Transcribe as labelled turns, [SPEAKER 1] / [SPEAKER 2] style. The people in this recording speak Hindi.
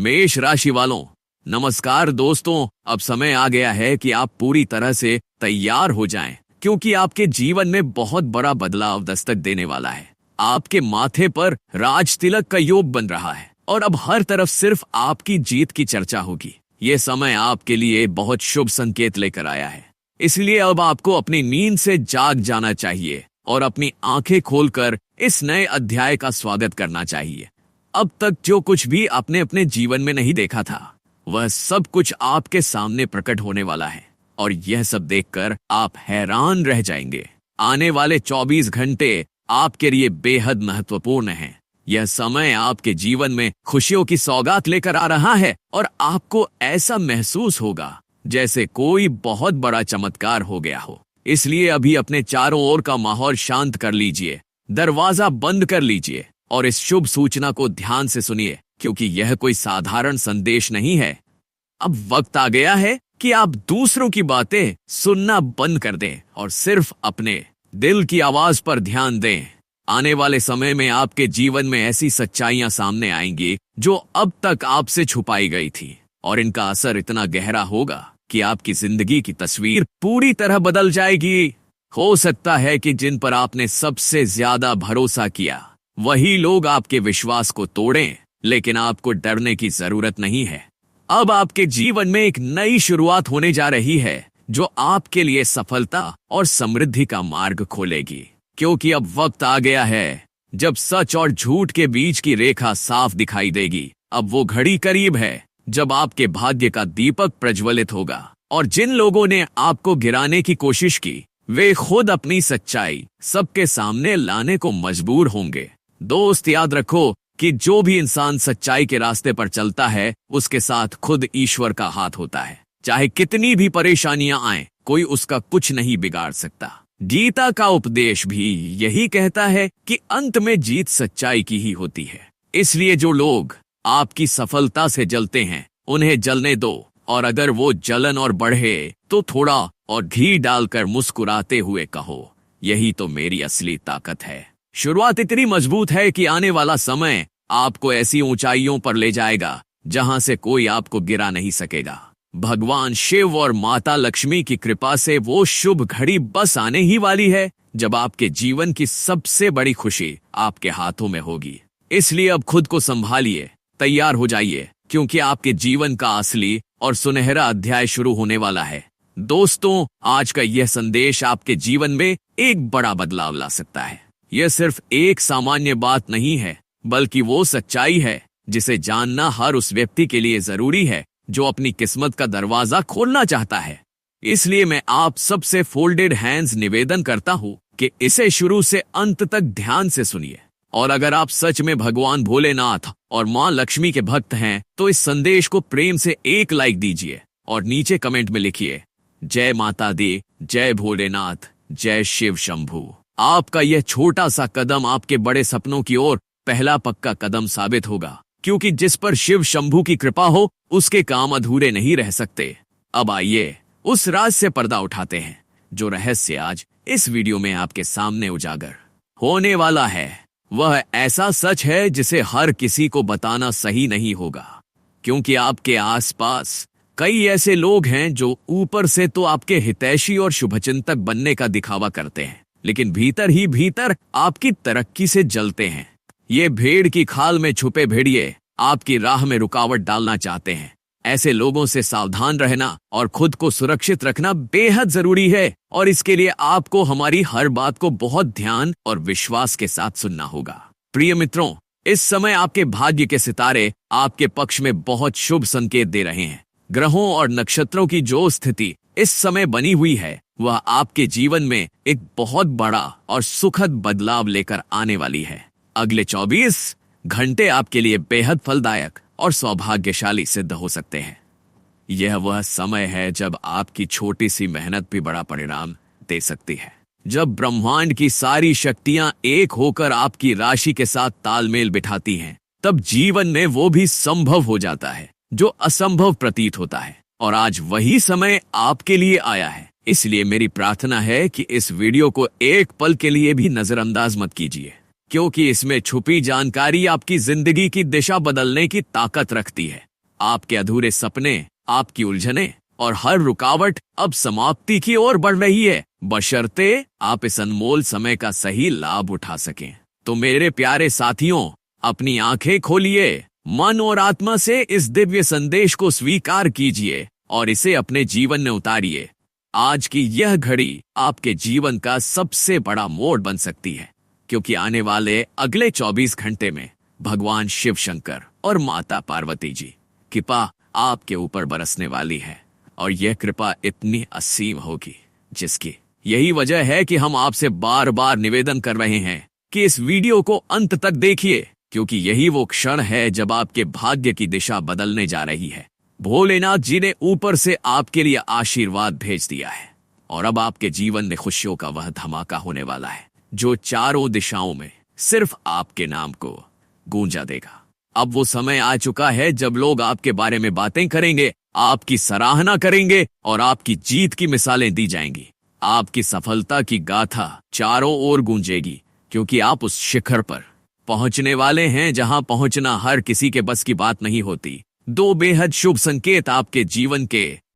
[SPEAKER 1] मेष राशि वालों, नमस्कार दोस्तों। अब समय आ गया है कि आप पूरी तरह से तैयार हो जाएं, क्योंकि आपके जीवन में बहुत बड़ा बदलाव दस्तक देने वाला है। आपके माथे पर राज तिलक का योग बन रहा है और अब हर तरफ सिर्फ आपकी जीत की चर्चा होगी। ये समय आपके लिए बहुत शुभ संकेत लेकर आया है, इसलिए अब आपको अपनी नींद से जाग जाना चाहिए और अपनी आंखें खोलकर इस नए अध्याय का स्वागत करना चाहिए। अब तक जो कुछ भी आपने अपने जीवन में नहीं देखा था, वह सब कुछ आपके सामने प्रकट होने वाला है और यह सब देखकर आप हैरान रह जाएंगे। आने वाले 24 घंटे आपके लिए बेहद महत्वपूर्ण हैं। यह समय आपके जीवन में खुशियों की सौगात लेकर आ रहा है और आपको ऐसा महसूस होगा जैसे कोई बहुत बड़ा चमत्कार हो गया हो। इसलिए अभी अपने चारों ओर का माहौल शांत कर लीजिए, दरवाजा बंद कर लीजिए और इस शुभ सूचना को ध्यान से सुनिए, क्योंकि यह कोई साधारण संदेश नहीं है। अब वक्त आ गया है कि आप दूसरों की बातें सुनना बंद कर दें और सिर्फ अपने दिल की आवाज पर ध्यान दें। आने वाले समय में आपके जीवन में ऐसी सच्चाइयां सामने आएंगी जो अब तक आपसे छुपाई गई थी और इनका असर इतना गहरा होगा कि आपकी जिंदगी की तस्वीर पूरी तरह बदल जाएगी। हो सकता है कि जिन पर आपने सबसे ज्यादा भरोसा किया, वही लोग आपके विश्वास को तोड़ें, लेकिन आपको डरने की जरूरत नहीं है। अब आपके जीवन में एक नई शुरुआत होने जा रही है जो आपके लिए सफलता और समृद्धि का मार्ग खोलेगी, क्योंकि अब वक्त आ गया है जब सच और झूठ के बीच की रेखा साफ दिखाई देगी। अब वो घड़ी करीब है जब आपके भाग्य का दीपक प्रज्वलित होगा और जिन लोगों ने आपको गिराने की कोशिश की, वे खुद अपनी सच्चाई सबके सामने लाने को मजबूर होंगे। दोस्त, याद रखो कि जो भी इंसान सच्चाई के रास्ते पर चलता है, उसके साथ खुद ईश्वर का हाथ होता है। चाहे कितनी भी परेशानियां आएं, कोई उसका कुछ नहीं बिगाड़ सकता। गीता का उपदेश भी यही कहता है कि अंत में जीत सच्चाई की ही होती है। इसलिए जो लोग आपकी सफलता से जलते हैं, उन्हें जलने दो, और अगर वो जलन और बढ़े तो थोड़ा और घी डालकर मुस्कुराते हुए कहो, यही तो मेरी असली ताकत है। शुरुआत इतनी मजबूत है कि आने वाला समय आपको ऐसी ऊंचाइयों पर ले जाएगा जहां से कोई आपको गिरा नहीं सकेगा। भगवान शिव और माता लक्ष्मी की कृपा से वो शुभ घड़ी बस आने ही वाली है जब आपके जीवन की सबसे बड़ी खुशी आपके हाथों में होगी। इसलिए अब खुद को संभालिए, तैयार हो जाइए, क्योंकि आपके जीवन का असली और सुनहरा अध्याय शुरू होने वाला है। दोस्तों, आज का यह संदेश आपके जीवन में एक बड़ा बदलाव ला सकता है। यह सिर्फ एक सामान्य बात नहीं है, बल्कि वो सच्चाई है जिसे जानना हर उस व्यक्ति के लिए जरूरी है जो अपनी किस्मत का दरवाजा खोलना चाहता है। इसलिए मैं आप सबसे फोल्डेड हैंड्स निवेदन करता हूँ कि इसे शुरू से अंत तक ध्यान से सुनिए। और अगर आप सच में भगवान भोलेनाथ और माँ लक्ष्मी के भक्त हैं, तो इस संदेश को प्रेम से एक लाइक दीजिए और नीचे कमेंट में लिखिए, जय माता दी, जय भोलेनाथ, जय शिव शंभू। आपका यह छोटा सा कदम आपके बड़े सपनों की ओर पहला पक्का कदम साबित होगा, क्योंकि जिस पर शिव शंभू की कृपा हो, उसके काम अधूरे नहीं रह सकते। अब आइए उस राज से पर्दा उठाते हैं जो रहस्य आज इस वीडियो में आपके सामने उजागर होने वाला है। वह ऐसा सच है जिसे हर किसी को बताना सही नहीं होगा, क्योंकि आपके आसपास कई ऐसे लोग हैं जो ऊपर से तो आपके हितैषी और शुभचिंतक बनने का दिखावा करते हैं, लेकिन भीतर ही भीतर आपकी तरक्की से जलते हैं। ये भेड़ की खाल में छुपे भेड़िए आपकी राह में रुकावट डालना चाहते हैं। ऐसे लोगों से सावधान रहना और खुद को सुरक्षित रखना बेहद जरूरी है, और इसके लिए आपको हमारी हर बात को बहुत ध्यान और विश्वास के साथ सुनना होगा। प्रिय मित्रों, इस समय आपके भाग्य के सितारे आपके पक्ष में बहुत शुभ संकेत दे रहे हैं। ग्रहों और नक्षत्रों की जो स्थिति इस समय बनी हुई है, वह आपके जीवन में एक बहुत बड़ा और सुखद बदलाव लेकर आने वाली है। अगले 24 घंटे आपके लिए बेहद फलदायक और सौभाग्यशाली सिद्ध हो सकते हैं। यह वह समय है जब आपकी छोटी सी मेहनत भी बड़ा परिणाम दे सकती है। जब ब्रह्मांड की सारी शक्तियां एक होकर आपकी राशि के साथ तालमेल बिठाती हैं, तब जीवन में वो भी संभव हो जाता है जो असंभव प्रतीत होता है। और आज वही समय आपके लिए आया है। इसलिए मेरी प्रार्थना है कि इस वीडियो को एक पल के लिए भी नजरअंदाज मत कीजिए, क्योंकि इसमें छुपी जानकारी आपकी जिंदगी की दिशा बदलने की ताकत रखती है। आपके अधूरे सपने, आपकी उलझने और हर रुकावट अब समाप्ति की ओर बढ़ रही है, बशर्ते आप इस अनमोल समय का सही लाभ उठा सकें। तो मेरे प्यारे साथियों, अपनी आंखें खोलिए, मन और आत्मा से इस दिव्य संदेश को स्वीकार कीजिए और इसे अपने जीवन में उतारिए। आज की यह घड़ी आपके जीवन का सबसे बड़ा मोड़ बन सकती है, क्योंकि आने वाले अगले 24 घंटे में भगवान शिव शंकर और माता पार्वती जी कृपा आपके ऊपर बरसने वाली है, और यह कृपा इतनी असीम होगी जिसकी यही वजह है कि हम आपसे बार बार निवेदन कर रहे हैं कि इस वीडियो को अंत तक देखिए, क्योंकि यही वो क्षण है जब आपके भाग्य की दिशा बदलने जा रही है। भोलेनाथ जी ने ऊपर से आपके लिए आशीर्वाद भेज दिया है, और अब आपके जीवन में खुशियों का वह धमाका होने वाला है जो चारों दिशाओं में सिर्फ आपके नाम को गूंजा देगा। अब वो समय आ चुका है जब लोग आपके बारे में बातें करेंगे, आपकी सराहना करेंगे और आपकी जीत की मिसालें दी जाएंगी। आपकी सफलता की गाथा चारों ओर गूंजेगी, क्योंकि आप उस शिखर पर पहुंचने वाले हैं जहां पहुंचना हर किसी के बस की बात नहीं होती। दो बेहद शुभ संकेत आपके जीवन के